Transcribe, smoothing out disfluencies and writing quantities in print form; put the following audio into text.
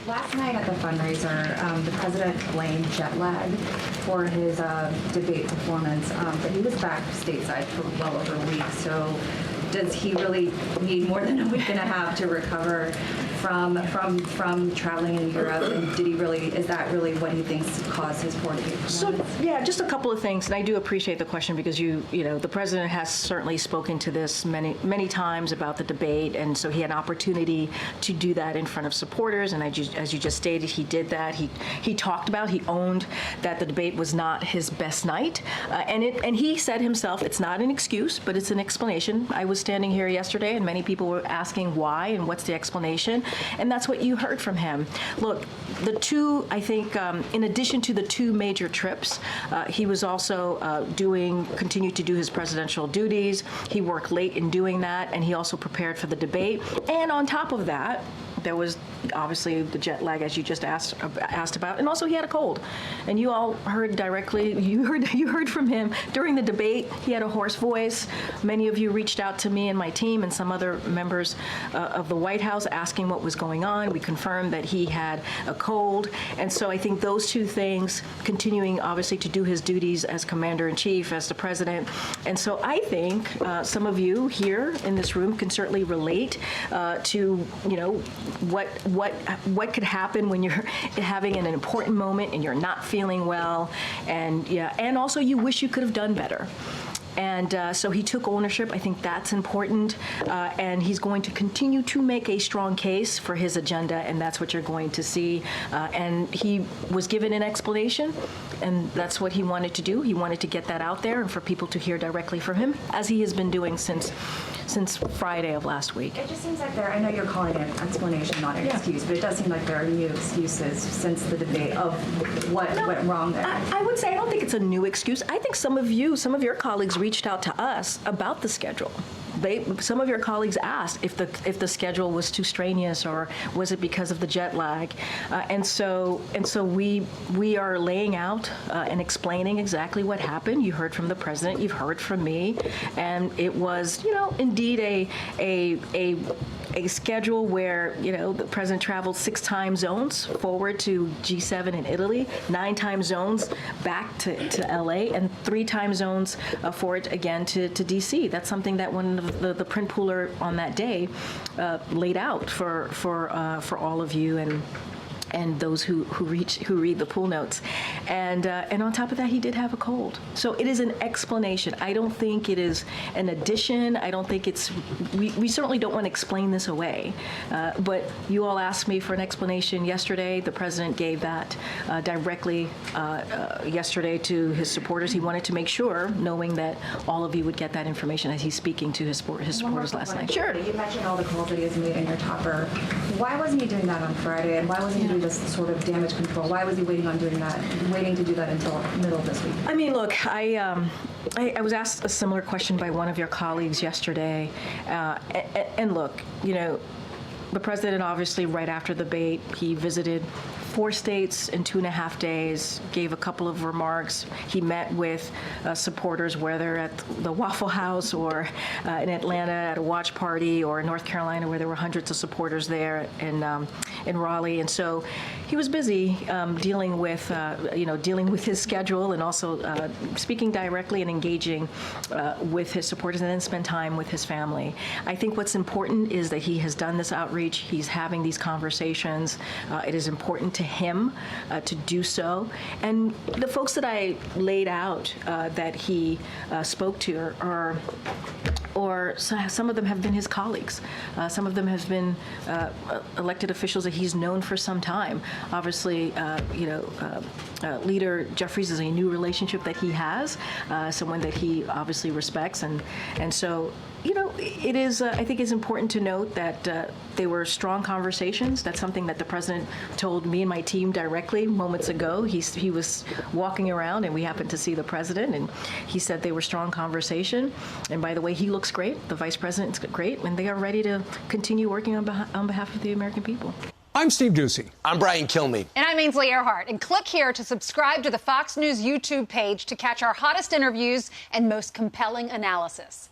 Last night at the fundraiser, the president blamed jet lag for his debate performance, but he was back stateside for well over a week. So does he really need more than a week and a half to recover from traveling in Europe? And is that really what he thinks caused his poor debate performance? So, yeah, just a couple of things, and I do appreciate the question because the president has certainly spoken to this many times about the debate, and so he had an opportunity to do that in front of supporters, and as you just stated, he did that. He talked about, he owned that the debate was not his best night, and he said himself, it's not an excuse, but it's an explanation. I was standing here yesterday, and many people were asking why and what's the explanation. And that's what you heard from him. Look, I think, in addition to the two major trips, he was also continued to do his presidential duties. He worked late in doing that, and he also prepared for the debate. And on top of that, there was obviously the jet lag, as you just asked about, and also he had a cold. And you all heard directly, you heard from him during the debate. He had a hoarse voice. Many of you reached out to me and my team and some other members of the White House asking what was going on. We confirmed that he had a cold. And so I think those two things, continuing obviously to do his duties as commander-in-chief, as the president. And so I think some of you here in this room can certainly relate to, what could happen when you're having an important moment and you're not feeling well, and also you wish you could have done better. And so he took ownership. I think that's important. And he's going to continue to make a strong case for his agenda, and that's what you're going to see. And he was given an explanation, and that's what he wanted to do. He wanted to get that out there and for people to hear directly from him, as he has been doing since Friday of last week. It just seems like I know you're calling it an explanation, not an excuse, but it does seem like there are new excuses since the debate of what went wrong there. I would say I don't think it's a new excuse. I think some of your colleagues reached out to us about the schedule. Some of your colleagues asked if the schedule was too strenuous or was it because of the jet lag, and so we are laying out and explaining exactly what happened. You heard from the president, you've heard from me, and it was indeed a schedule where the president traveled 6 time zones forward to G7 in Italy, 9 time zones back to LA, and 3 time zones forward again to DC. That's something that one of the print pooler on that day laid out for all of you and those who read the pool notes. And on top of that, he did have a cold. So it is an explanation. I don't think it is an addition. I don't think we certainly don't want to explain this away. But you all asked me for an explanation yesterday. The president gave that directly yesterday to his supporters. He wanted to make sure, knowing that all of you would get that information as he's speaking to his supporters last night. Sure. You mentioned all the calls that he has made in your topper. Why wasn't he doing that on Friday? And why wasn't he doing this sort of damage control? Why was he waiting to do that until middle of this week? I mean, look, I was asked a similar question by one of your colleagues yesterday, and look, the president obviously right after the debate, he visited 4 states in 2.5 days, gave a couple of remarks. He met with supporters, whether at the Waffle House or in Atlanta at a watch party, or in North Carolina where there were hundreds of supporters there in Raleigh. And so he was busy dealing with his schedule and also speaking directly and engaging with his supporters, and then spend time with his family. I think what's important is that he has done this outreach. He's having these conversations. It is important to him to do so. And the folks that I laid out that he spoke to or some of them have been his colleagues. Some of them have been elected officials that he's known for some time. Obviously, Leader Jeffries is a new relationship that he has, someone that he obviously respects, and so it is. I think it's important to note that they were strong conversations. That's something that the president told me and my team directly moments ago. He was walking around, and we happened to see the president, and he said they were strong conversation. And by the way, he looks great. The vice president's great, and they are ready to continue working on behalf of the American people. I'm Steve Doocy. I'm Brian Kilmeade. And I'm Ainsley Earhart. And click here to subscribe to the Fox News YouTube page to catch our hottest interviews and most compelling analysis.